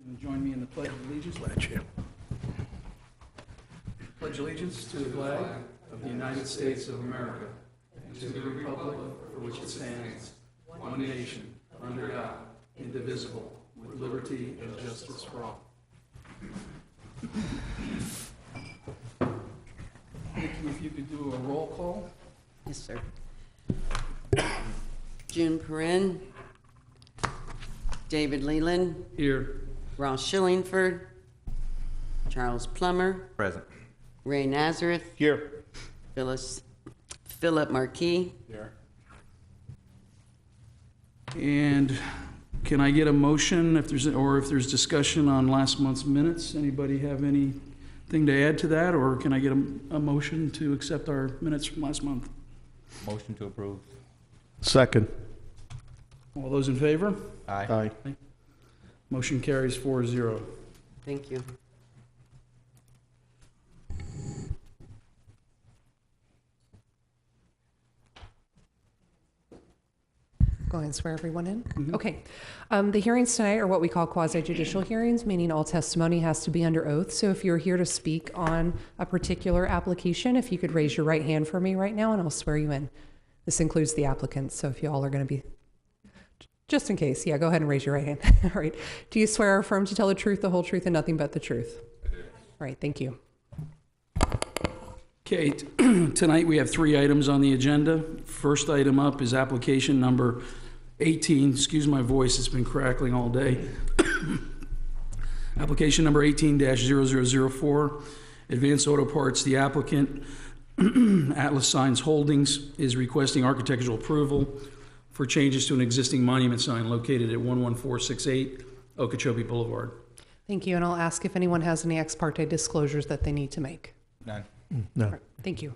And join me in the Pledge of Allegiance. Pledge allegiance to the flag of the United States of America and to the republic for which it stands, one nation, under God, indivisible, with liberty and justice for all. Nikki, if you could do a roll call. Yes, sir. June Perrin. David Leland. Here. Ross Schillingford. Charles Plummer. Present. Ray Nazareth. Here. Philip Marquis. Here. And can I get a motion if there's discussion on last month's minutes? Anybody have anything to add to that, or can I get a motion to accept our minutes from last month? Motion to approve. Second. All those in favor? Aye. Motion carries 4-0. Thank you. Go ahead and swear everyone in. Mm-hmm. Okay. The hearings tonight are what we call quasi-judicial hearings, meaning all testimony has to be under oath. So if you're here to speak on a particular application, if you could raise your right hand for me right now, and I'll swear you in. This includes the applicants, so if you all are going to be, just in case, yeah, go ahead and raise your right hand. All right. Do you swear or affirm to tell the truth, the whole truth, and nothing but the truth? I do. All right. Thank you. Okay, tonight we have 3 items on the agenda. First item up is application number 18. Excuse my voice, it's been crackling all day. Application number 18-0004, Advanced Auto Parts. The applicant, Atlas Signs Holdings, is requesting architectural approval for changes to an existing monument sign located at 11468 Okeechobee Boulevard. Thank you. And I'll ask if anyone has any ex parte disclosures that they need to make. None. No. All right. Thank you.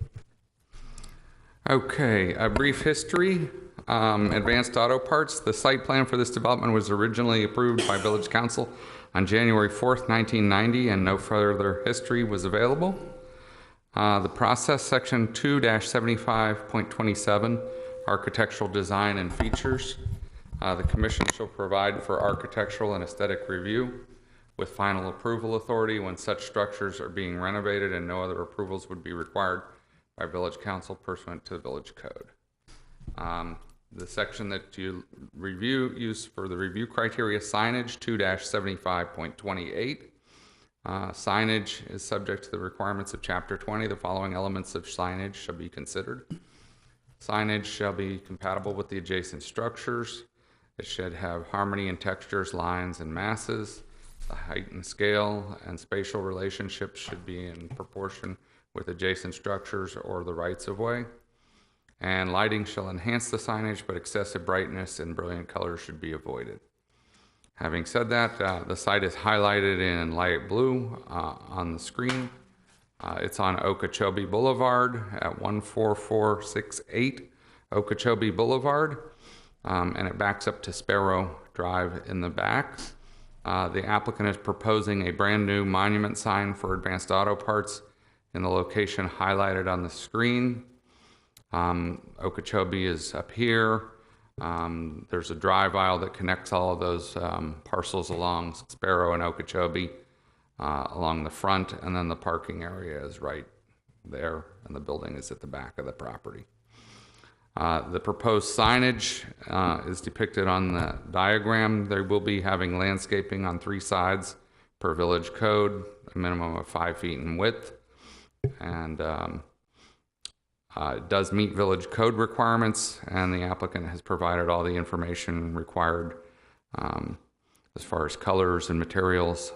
Okay, a brief history. Advanced Auto Parts. The site plan for this development was originally approved by Village Council on January 4th, 1990, and no further history was available. The process, section 2-75.27, architectural design and features. The commission shall provide for architectural and aesthetic review with final approval authority when such structures are being renovated, and no other approvals would be required by Village Council pursuant to the Village Code. The section that you use for the review criteria, signage 2-75.28. Signage is subject to the requirements of Chapter 20. The following elements of signage shall be considered. Signage shall be compatible with the adjacent structures. It should have harmony in textures, lines, and masses. The height and scale and spatial relationships should be in proportion with adjacent structures or the rights of way. And lighting shall enhance the signage, but excessive brightness and brilliant colors should be avoided. Having said that, the site is highlighted in light blue on the screen. It's on Okeechobee Boulevard at 14468 Okeechobee Boulevard, and it backs up to Sparrow Drive in the back. The applicant is proposing a brand new monument sign for Advanced Auto Parts in the location highlighted on the screen. Okeechobee is up here. There's a drive aisle that connects all of those parcels along Sparrow and Okeechobee along the front, and then the parking area is right there, and the building is at the back of the property. The proposed signage is depicted on the diagram. They will be having landscaping on 3 sides per village code, a minimum of 5 feet in width, and it does meet village code requirements, and the applicant has provided all the information required as far as colors and materials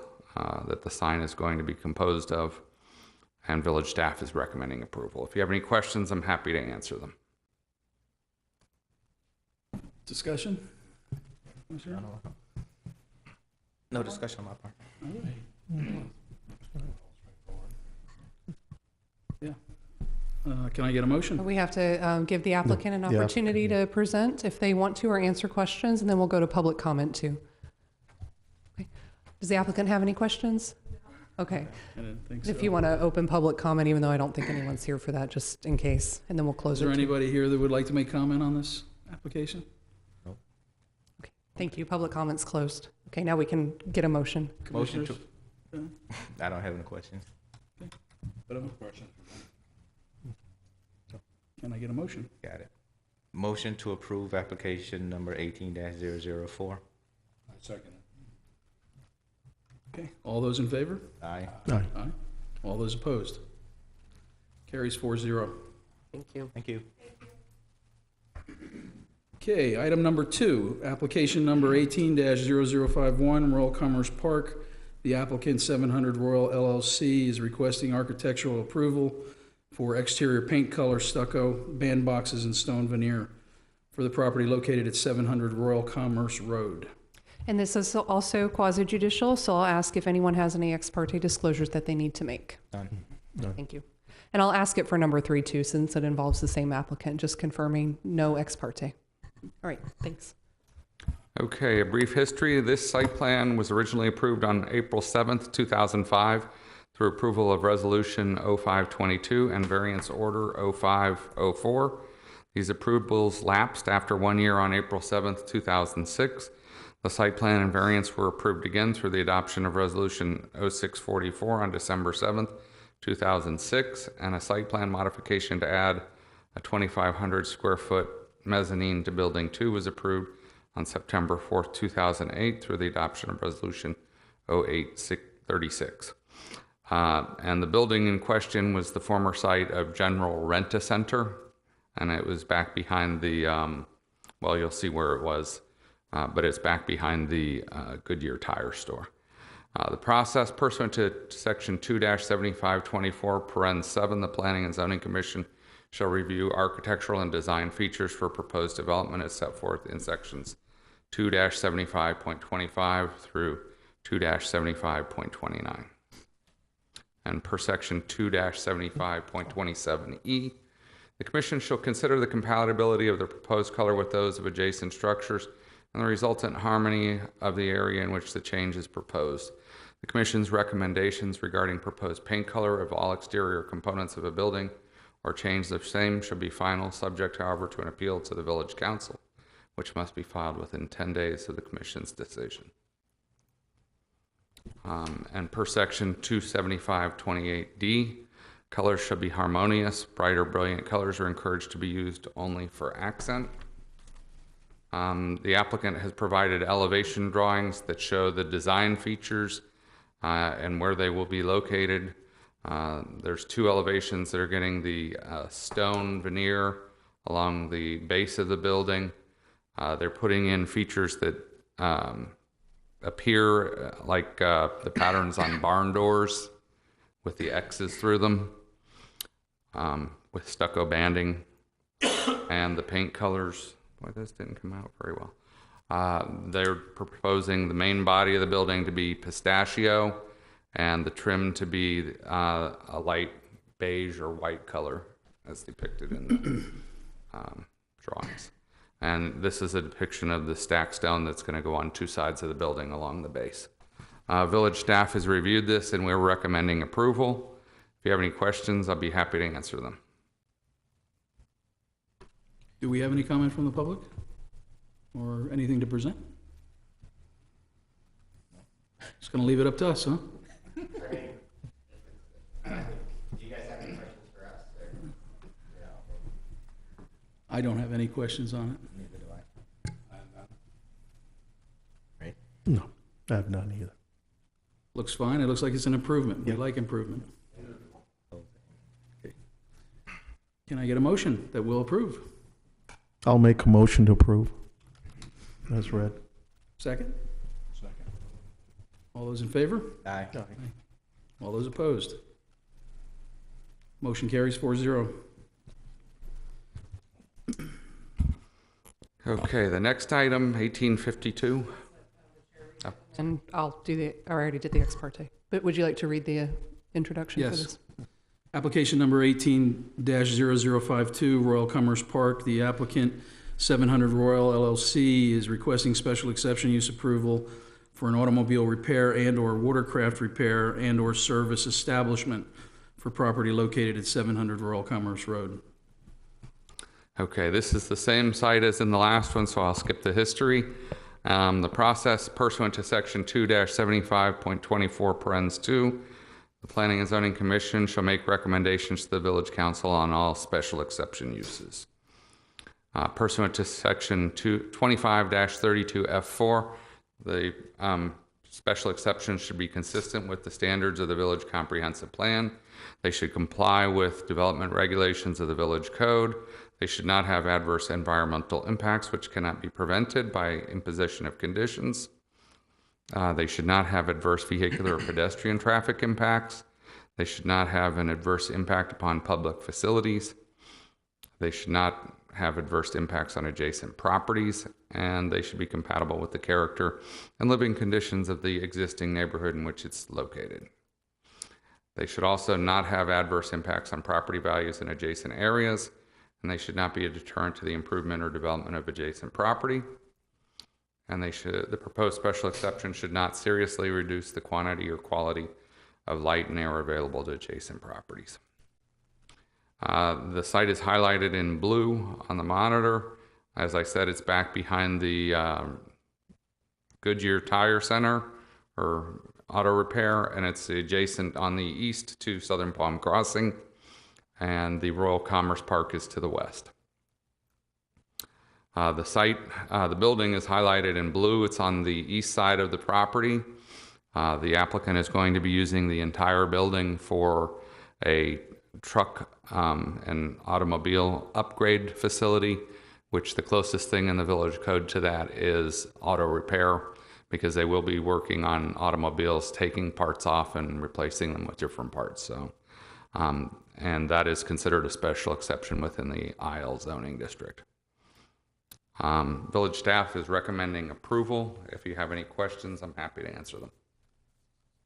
that the sign is going to be composed of, and village staff is recommending approval. If you have any questions, I'm happy to answer them. Discussion? No discussion on my part. All right. Yeah. Can I get a motion? We have to give the applicant an Yeah. opportunity to present if they want to or answer questions, and then we'll go to public comment too. Okay. Does the applicant have any questions? Okay. I didn't think so. If you want to open public comment, even though I don't think anyone's here for that, just in case, and then we'll close Is there it. anybody here that would like to make comment on this application? Thank you. Public comments closed. Okay, now we can get a motion. Motion to, Commissioners? I don't have any questions. But I have a question. Can I get a motion? Got it. Motion to approve application number 18-004. Second. Okay, all those in favor? Aye. Aye. All those opposed? Carries 4-0. Thank you. Thank you. Okay, item number 2, application number 18-0051, Royal Commerce Park. The applicant, 700 Royal LLC, is requesting architectural approval for exterior paint color, stucco, bandboxes, and stone veneer for the property located at 700 Royal Commerce Road. And this is also quasi-judicial, so I'll ask if anyone has any ex parte disclosures that they need to make. Done. Thank you. And I'll ask it for number 3 too, since it involves the same applicant, just confirming no ex parte. All right, thanks. Okay, a brief history. This site plan was originally approved on April 7th, 2005 through approval of Resolution 0522 and Variance Order 0504. These approvals lapsed after 1 year on April 7th, 2006. The site plan and variance were approved again through the adoption of Resolution 0644 on December 7th, 2006, and a site plan modification to add a 2,500 square foot mezzanine to Building 2 was approved on September 4th, 2008 through the adoption of Resolution 0836. And the building in question was the former site of General Rent-A-Center, and it was back behind the, well, you'll see where it was, but it's back behind the Goodyear tire store. The process pursuant to Section 2-7524, Parens 7, the Planning and Zoning Commission shall review architectural and design features for proposed development as set forth in Sections 2-75.25 through 2-75.29. And per Section 2-75.27E, the Commission shall consider the compatibility of the proposed color with those of adjacent structures and the resultant harmony of the area in which the change is proposed. The Commission's recommendations regarding proposed paint color of all exterior components of a building or change of same shall be final, subject, however, to an appeal to the Village Council, which must be filed within 10 days of the Commission's decision. And per Section 275.28D, colors shall be harmonious. Bright or brilliant colors are encouraged to be used only for accent. The applicant has provided elevation drawings that show the design features and where they will be located. There's 2 elevations that are getting the stone veneer along the base of the building. They're putting in features that appear like the patterns on barn doors with the X's through them, with stucco banding, and the paint colors. Boy, this didn't come out very well. They're proposing the main body of the building to be pistachio and the trim to be a light beige or white color as depicted in the drawings. And this is a depiction of the stacked stone that's going to go on 2 sides of the building along the base. Village staff has reviewed this and we're recommending approval. If you have any questions, I'll be happy to answer them. Do we have any comment from the public? Or anything to present? Just gonna leave it up to us, huh? Do you guys have any questions for us? I don't have any questions on it. Neither do I. Right? No, I have none either. Looks fine. It looks like it's an improvement. We like improvement. Okay. Can I get a motion that we'll approve? I'll make a motion to approve. That's read. Second? Second. All those in favor? Aye. All those opposed? Motion carries 4-0. Okay, the next item, 1852. And I'll do the, I already did the ex parte. But would you like to read the introduction for Yes. this? Application number 18-0052, Royal Commerce Park. The applicant, 700 Royal LLC, is requesting special exception use approval for an automobile repair and/or watercraft repair and/or service establishment for property located at 700 Royal Commerce Road. Okay, this is the same site as in the last one, so I'll skip the history. The process pursuant to Section 2-75.24 parens 2, the Planning and Zoning Commission shall make recommendations to the Village Council on all special exception uses. Pursuant to Section 25-32F4, the special exceptions should be consistent with the standards of the Village Comprehensive Plan. They should comply with development regulations of the Village Code. They should not have adverse environmental impacts which cannot be prevented by imposition of conditions. They should not have adverse vehicular or pedestrian traffic impacts. They should not have an adverse impact upon public facilities. They should not have adverse impacts on adjacent properties, and they should be compatible with the character and living conditions of the existing neighborhood in which it's located. They should also not have adverse impacts on property values in adjacent areas, and they should not be a deterrent to the improvement or development of adjacent property. And the proposed special exception should not seriously reduce the quantity or quality of light and air available to adjacent properties. The site is highlighted in blue on the monitor. As I said, it's back behind the Goodyear Tire Center or auto repair, and it's adjacent on the east to Southern Palm Crossing, and the Royal Commerce Park is to the west. The building is highlighted in blue. It's on the east side of the property. The applicant is going to be using the entire building for a truck and automobile upgrade facility, which the closest thing in the Village Code to that is auto repair, because they will be working on automobiles, taking parts off and replacing them with different parts. So, and that is considered a special exception within the Isle zoning district. Village staff is recommending approval. If you have any questions, I'm happy to answer them.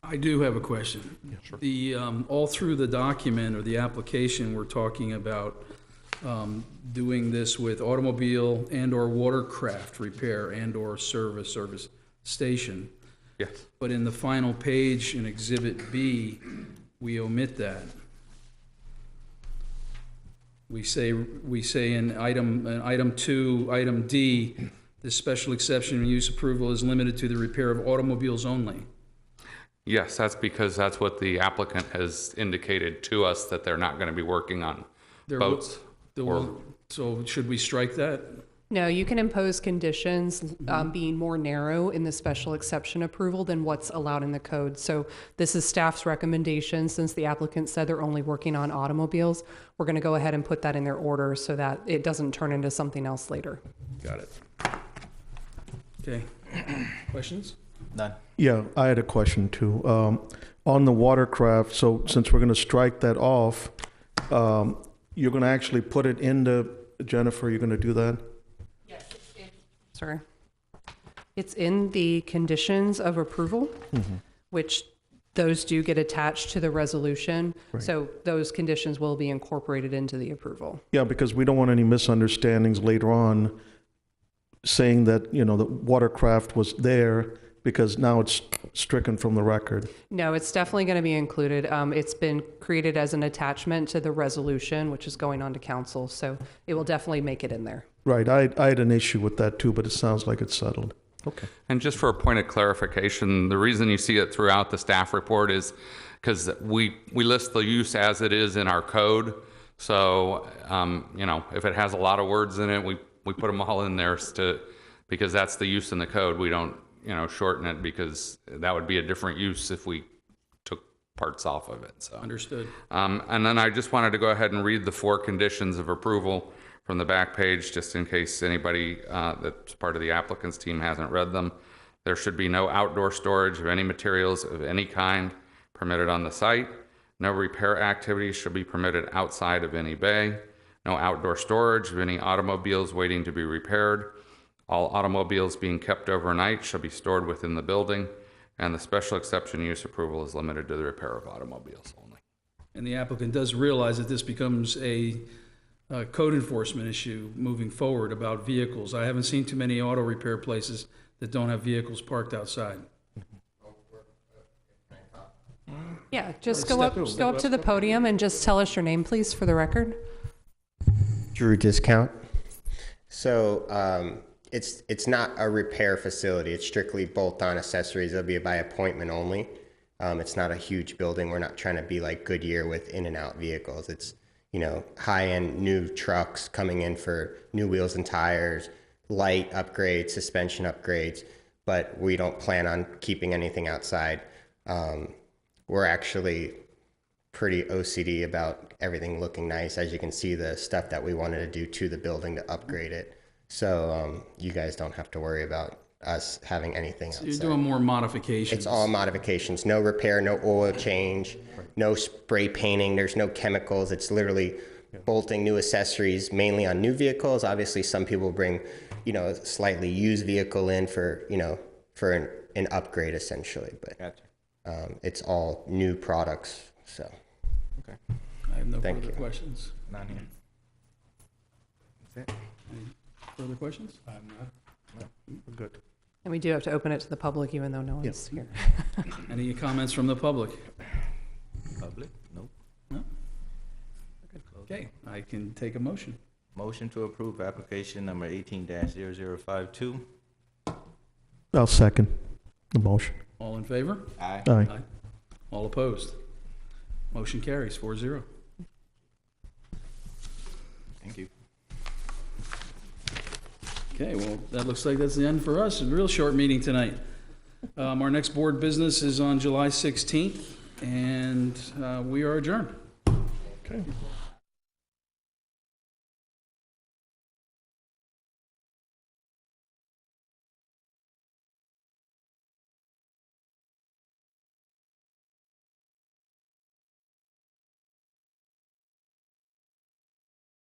I do have a question. Yeah, sure. The, all through the document or the application, we're talking about doing this with automobile and/or watercraft repair and/or service station. Yes. But in the final page in Exhibit B, we omit that. We say in item 2, item D, this special exception and use approval is limited to the repair of automobiles only. Yes, that's because that's what the applicant has indicated to us, that they're not going to be working on boats. So should we strike that? No, you can impose conditions being more narrow in the special exception approval than what's allowed in the code. So this is staff's recommendation. Since the applicant said they're only working on automobiles, we're going to go ahead and put that in their order so that it doesn't turn into something else later. Got it. Okay. Questions? None. Yeah, I had a question too. On the watercraft, so since we're going to strike that off, you're going to actually put it in the, Jennifer, you're going to do that? Yes. Sorry. It's in the conditions of approval, which those do get attached to the resolution. Right. So those conditions will be incorporated into the approval. Yeah, because we don't want any misunderstandings later on saying that, you know, the watercraft was there because now it's stricken from the record. No, it's definitely going to be included. It's been created as an attachment to the resolution, which is going on to council. So it will definitely make it in there. Right, I had an issue with that too, but it sounds like it's settled. Okay. And just for a point of clarification, the reason you see it throughout the staff report is because we list the use as it is in our code. So, you know, if it has a lot of words in it, we put them all in there because that's the use in the code. We don't, you know, shorten it because that would be a different use if we took parts off of it. So Understood. And then I just wanted to go ahead and read the 4 conditions of approval from the back page, just in case anybody that's part of the applicant's team hasn't read them. There should be no outdoor storage of any materials of any kind permitted on the site. No repair activities should be permitted outside of any bay. No outdoor storage of any automobiles waiting to be repaired. All automobiles being kept overnight shall be stored within the building, and the special exception use approval is limited to the repair of automobiles only. And the applicant does realize that this becomes a code enforcement issue moving forward about vehicles. I haven't seen too many auto repair places that don't have vehicles parked outside. Yeah, just Step go up up. to the podium and just tell us your name, please, for the record. Drew Discount. So, it's not a repair facility. It's strictly bolt-on accessories. It'll be by appointment only. It's not a huge building. We're not trying to be like Goodyear with in and out vehicles. It's, you know, high-end new trucks coming in for new wheels and tires, light upgrades, suspension upgrades, but we don't plan on keeping anything outside. We're actually pretty OCD about everything looking nice. As you can see, the stuff that we wanted to do to the building to upgrade it. So you guys don't have to worry about us having anything outside. You're doing more modifications. It's all modifications, no repair, no oil change, no spray painting, there's no chemicals. It's literally bolting new accessories, mainly on new vehicles. Obviously, some people bring, you know, a slightly used vehicle in for, you know, for an upgrade essentially, but Gotcha. it's all new products, so. Okay. I have no Thank further you. questions. None here. That's it. Any further questions? We're good. And we do have to open it to the public even though no one's here. Any comments from the public? Public? Nope. No? Okay, I can take a motion. Motion to approve application number 18-0052. I'll second the motion. All in favor? Aye. Aye. All opposed? Motion carries 4-0. Thank you. Okay, well, that looks like that's the end for us. A real short meeting tonight. Our next board business is on July 16th, and we are adjourned. Okay.